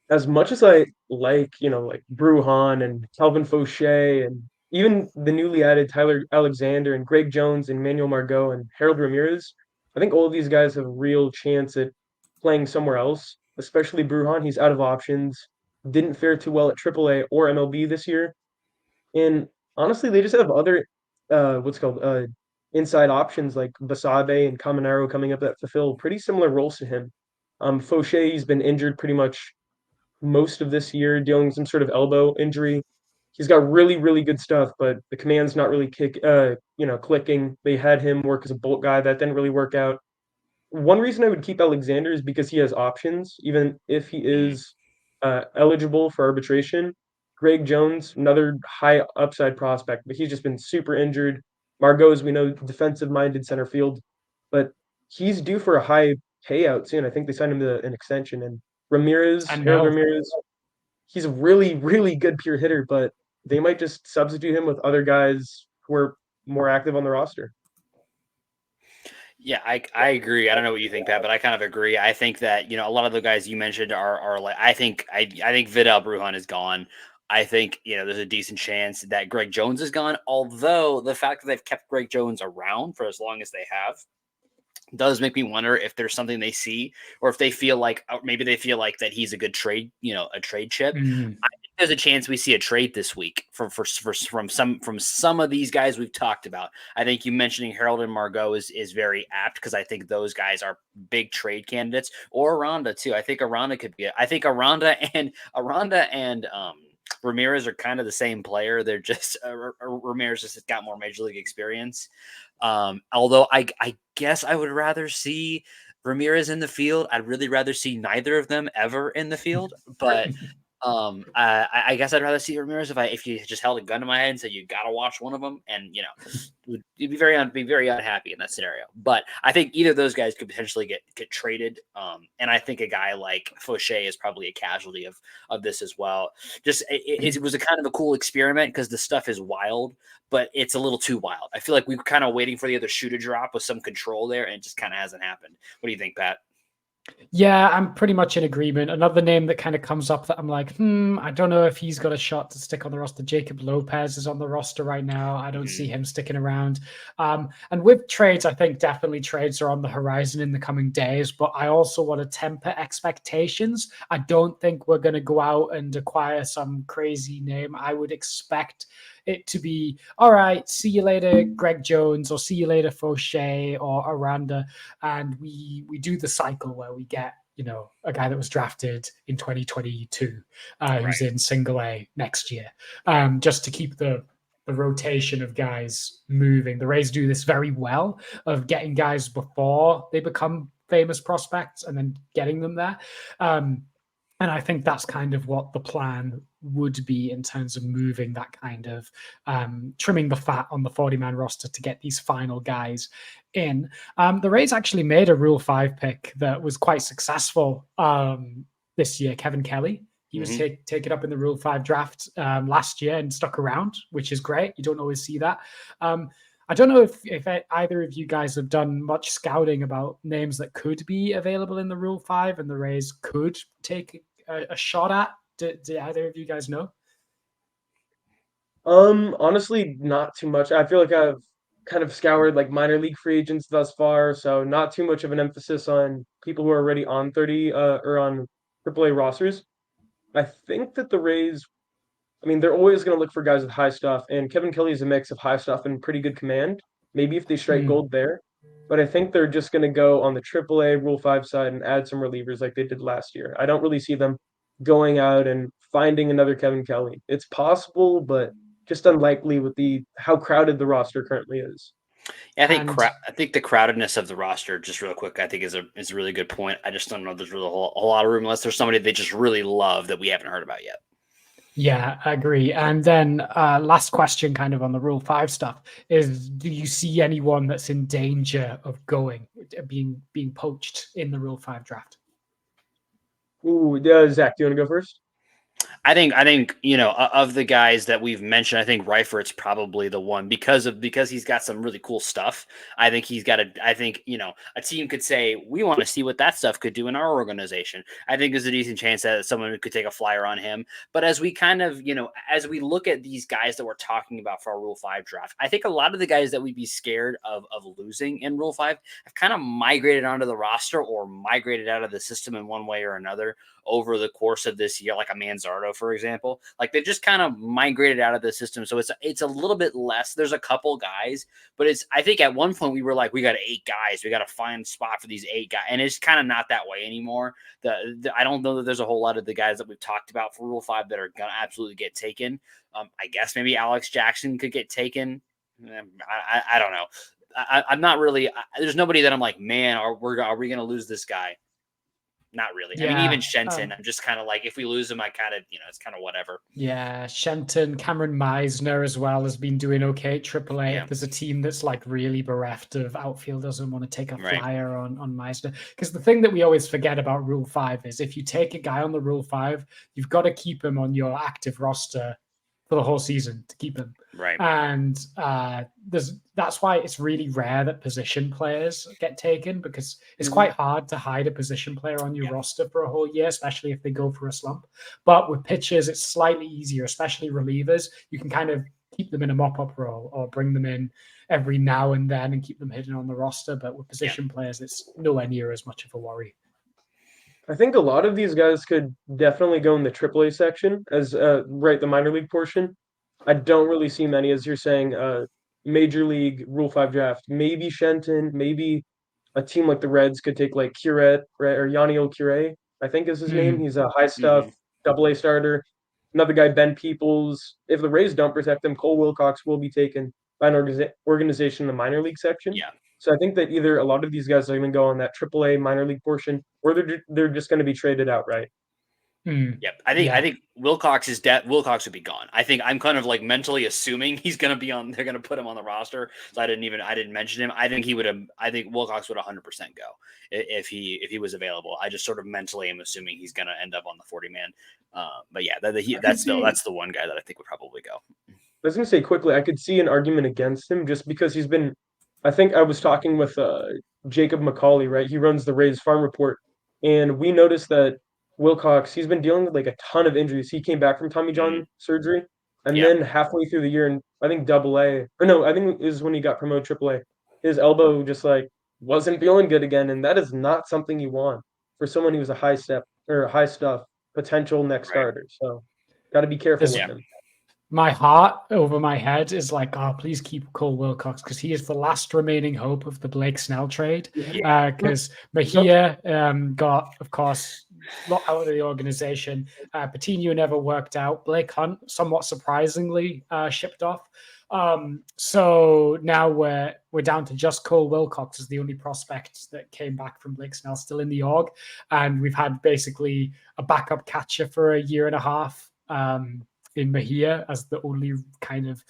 as much as I like, like Bruhan and Calvin Fauché and even the newly added Tyler Alexander and Greg Jones and Manuel Margot and Harold Ramirez, I think all of these guys have a real chance at playing somewhere else, especially Bruhan. He's out of options, didn't fare too well at AAA or MLB this year. And honestly, they just have other what's called inside options like Basabe and Caminero coming up that fulfill pretty similar roles to him. Fauché, he's been injured pretty much most of this year, dealing with some sort of elbow injury. He's got really, really good stuff, but the command's not really clicking. They had him work as a bolt guy. That didn't really work out. One reason I would keep Alexander is because he has options, even if he is eligible for arbitration. Greg Jones, another high upside prospect, but he's just been super injured. Margot, as we know, defensive-minded center field, but he's due for a high payout soon. I think they signed him to an extension. And Harold Ramirez, he's a really, really good pure hitter, but they might just substitute him with other guys who are more active on the roster. Yeah, I agree. I don't know what you think, Pat, but I kind of agree. I think that, a lot of the guys you mentioned are like, I think Vidal Brujan is gone. I think, there's a decent chance that Greg Jones is gone. Although the fact that they've kept Greg Jones around for as long as they have does make me wonder if there's something they see, or if they feel like, or maybe they feel like that he's a good trade, a trade chip. Mm. I think there's a chance we see a trade this week from some of these guys we've talked about. I think you mentioning Harold and Margot is very apt, because I think those guys are big trade candidates, or Aranda too. I think Aranda could be. I think Aranda and Ramirez are kind of the same player. They're just Ramirez just got more major league experience. Although I guess I would rather see Ramirez in the field. I'd really rather see neither of them ever in the field. But I guess I'd rather see Ramirez if you just held a gun to my head and said you got to watch one of them, and you'd be very unhappy in that scenario. But I think either of those guys could potentially get traded. And I think a guy like Fauché is probably a casualty of this as well. Just it was a kind of a cool experiment because the stuff is wild, but it's a little too wild. I feel like we were kind of waiting for the other shoe to drop with some control there, and it just kind of hasn't happened. What do you think, Pat? Yeah, I'm pretty much in agreement. Another name that kind of comes up that I'm like, I don't know if he's got a shot to stick on the roster. Jacob Lopez is on the roster right now. I don't see him sticking around. And with trades, I think definitely trades are on the horizon in the coming days, but I also want to temper expectations. I don't think we're going to go out and acquire some crazy name. I would expect it to be, all right, see you later, Greg Jones, or see you later, Fauché or Aranda. And we do the cycle where we get, a guy that was drafted in 2022, who's in single A next year, just to keep the rotation of guys moving. The Rays do this very well of getting guys before they become famous prospects and then getting them there. And I think that's kind of what the plan would be in terms of moving that kind of trimming the fat on the 40-man roster to get these final guys in. The Rays actually made a Rule 5 pick that was quite successful this year, Kevin Kelly. He was taken up in the Rule 5 draft last year and stuck around, which is great. You don't always see that. I don't know if either of you guys have done much scouting about names that could be available in the Rule 5 and the Rays could take a shot at. Do either of you guys know? Honestly, not too much. I feel like I've kind of scoured like minor league free agents thus far, so not too much of an emphasis on people who are already on 30 or on AAA rosters. I think that the Rays, I mean, they're always going to look for guys with high stuff, and Kevin Kelly is a mix of high stuff and pretty good command. Maybe if they strike gold there, but I think they're just going to go on the AAA Rule 5 side and add some relievers like they did last year. I don't really see them going out and finding another Kevin Kelly. It's possible, but just unlikely with how crowded the roster currently is. Yeah, I think the crowdedness of the roster, just real quick, I think is a really good point. I just don't know if there's really a whole lot of room unless there's somebody they just really love that we haven't heard about yet. Yeah, I agree. And then last question kind of on the Rule 5 stuff is, do you see anyone that's in danger of being poached in the Rule 5 draft? Ooh, Zach, do you want to go first? I think of the guys that we've mentioned, I think Reifert's probably the one because he's got some really cool stuff. I think a team could say, we want to see what that stuff could do in our organization. I think there's a decent chance that someone could take a flyer on him. But as we kind of, as we look at these guys that we're talking about for our Rule 5 draft, I think a lot of the guys that we'd be scared of losing in Rule 5 have kind of migrated onto the roster or migrated out of the system in one way or another over the course of this year, like a Manzardo, for example. Like they've just kind of migrated out of the system. So it's a little bit less. There's a couple guys, but I think at one point we were like, we got 8 guys. We got to find a spot for these 8 guys. And it's kind of not that way anymore. I don't know that there's a whole lot of the guys that we've talked about for Rule 5 that are going to absolutely get taken. I guess maybe Alex Jackson could get taken. I don't know. I'm not really, there's nobody that I'm like, man, are we going to lose this guy? Not really. Yeah. I mean, even Shenton, I'm just kind of like, if we lose him, I kind of, it's kind of whatever. Yeah, Shenton, Cameron Meisner as well has been doing okay at AAA. Yeah. There's a team that's like really bereft of outfielders and want to take a flyer on Meisner. Because the thing that we always forget about Rule 5 is if you take a guy on the Rule 5, you've got to keep him on your active roster for the whole season to keep him. Right. And that's why it's really rare that position players get taken, because it's quite hard to hide a position player on your roster for a whole year, especially if they go for a slump. But with pitchers, it's slightly easier, especially relievers. You can kind of keep them in a mop-up role or bring them in every now and then and keep them hidden on the roster. But with position players, it's nowhere near as much of a worry. I think a lot of these guys could definitely go in the AAA section as the minor league portion. I don't really see many, as you're saying, major league Rule 5 draft. Maybe Shenton, maybe a team like the Reds could take like Curette, or Yaniel Curé, I think is his name. He's a high stuff AA starter. Another guy, Ben Peoples. If the Rays don't protect him, Cole Wilcox will be taken by an organization in the minor league section. Yeah. So I think that either a lot of these guys are going to go on that AAA minor league portion, or they're just going to be traded outright. Yep. I think Wilcox would be gone. I think I'm kind of like mentally assuming he's going to be on. They're going to put him on the roster. So I didn't mention him. I think Wilcox would 100% go if he was available. I just sort of mentally am assuming he's going to end up on the 40 man. But yeah, that's the one guy that I think would probably go. I was going to say quickly, I could see an argument against him just because he's been. I think I was talking with Jacob McCauley, right? He runs the Rays Farm Report, and we noticed that Wilcox, he's been dealing with like a ton of injuries. He came back from Tommy John surgery, and then halfway through the year, and I think I think it was when he got promoted AAA, his elbow just like wasn't feeling good again, and that is not something you want for someone who's a high stuff potential next starter. So, got to be careful with him. My heart over my head is like, oh, please keep Cole Wilcox because he is the last remaining hope of the Blake Snell trade. Because Mejia got, of course, locked out of the organization. Patino never worked out. Blake Hunt, somewhat surprisingly, shipped off. So now we're down to just Cole Wilcox as the only prospect that came back from Blake Snell still in the org. And we've had basically a backup catcher for a year and a half. In Mejia as the only kind of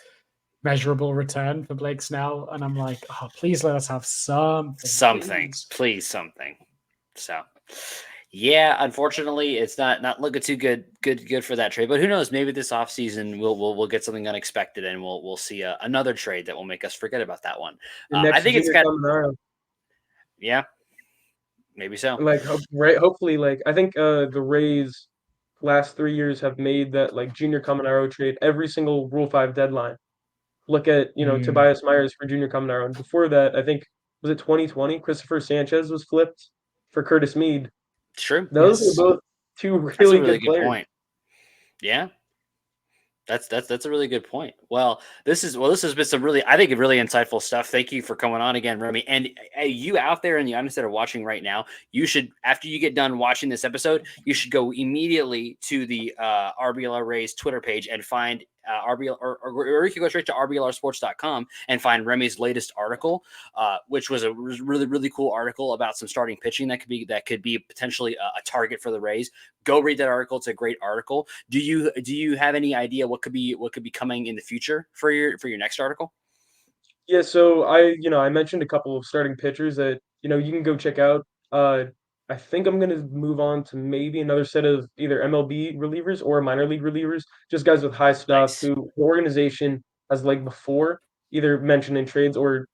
measurable return for Blake Snell. And I'm like, oh, please let us have something. Please something. So yeah, unfortunately it's not looking too good for that trade, but who knows, maybe this offseason we'll get something unexpected and we'll see another trade that will make us forget about that one. I think it's kind of, yeah, maybe so. Like, hopefully, like, I think the Rays last 3 years have made that like Junior Caminero trade every single Rule 5 deadline. Look at, Tobias Myers for Junior Caminero. And before that, I think, was it 2020? Christopher Sanchez was flipped for Curtis Mead. True. Those are both two really good players. Point. Yeah. That's a really good point. Well, this has been some really, I think, really insightful stuff. Thank you for coming on again, Remy. And you out there in the audience that are watching right now, you should, after you get done watching this episode, you should go immediately to the RBLR Rays Twitter page and find RBL, or you can go straight to RBLRsports.com and find Remy's latest article, which was a really, really cool article about some starting pitching that could be potentially a target for the Rays. Go read that article. It's a great article. Do you have any idea what could be coming in the future for your next article? Yeah, so I mentioned a couple of starting pitchers that you can go check out. I think I'm going to move on to maybe another set of either MLB relievers or minor league relievers, just guys with high stuff who the organization has, like before, either mentioned in trades or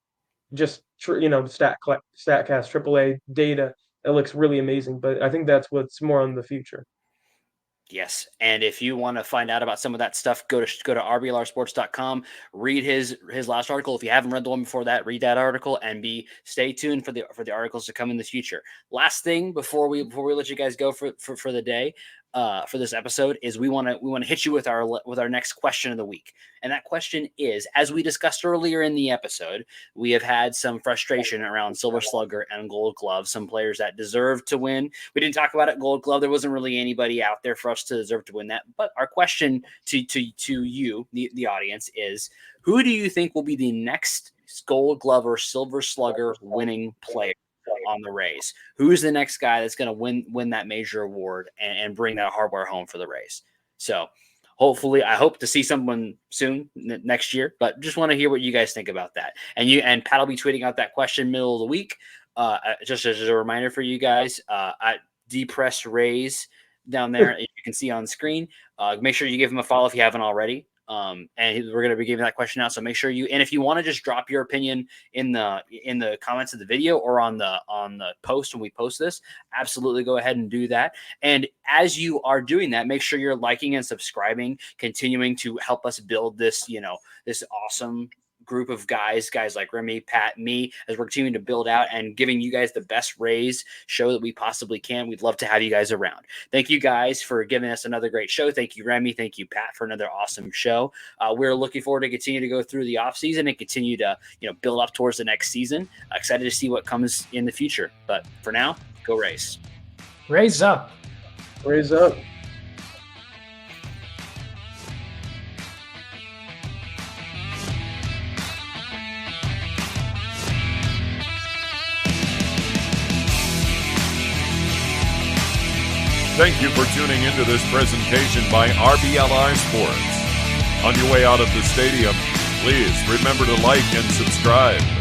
just, StatCast, AAA data that looks really amazing. But I think that's what's more on the future. Yes. And if you want to find out about some of that stuff, go to RBLRsports.com, read his last article. If you haven't read the one before that, read that article and stay tuned for the articles to come in the future. Last thing before we let you guys go for the day, for this episode is we want to hit you with our next question of the week. And that question is, as we discussed earlier in the episode, we have had some frustration around Silver Slugger and Gold Glove, some players that deserve to win. We didn't talk about it, Gold Glove. There wasn't really anybody out there for us to deserve to win that. But our question to you, the audience, is who do you think will be the next Gold Glove or Silver Slugger winning player on the Rays? Who's the next guy that's going to win that major award and bring that hardware home for the Rays? So hopefully, I hope to see someone soon next year, but just want to hear what you guys think about that. And Pat will be tweeting out that question middle of the week. Just as a reminder for you guys, at Depressed Rays down there, you can see on screen. Make sure you give him a follow if you haven't already. And we're going to be giving that question out. So make sure and if you want to just drop your opinion in the comments of the video or on the post when we post this, absolutely go ahead and do that. And as you are doing that, make sure you're liking and subscribing, continuing to help us build this, this awesome group of guys like Remy, Pat, me, as we're continuing to build out and giving you guys the best Rays show that we possibly can. We'd love to have you guys around. Thank you guys for giving us another great show. Thank you, Remy. Thank you, Pat, for another awesome show. We're looking forward to continue to go through the off season and continue to, build up towards the next season. Excited to see what comes in the future. But for now, go Rays. Rays up. Rays up. Thank you for tuning into this presentation by RBLR Sports. On your way out of the stadium, please remember to like and subscribe.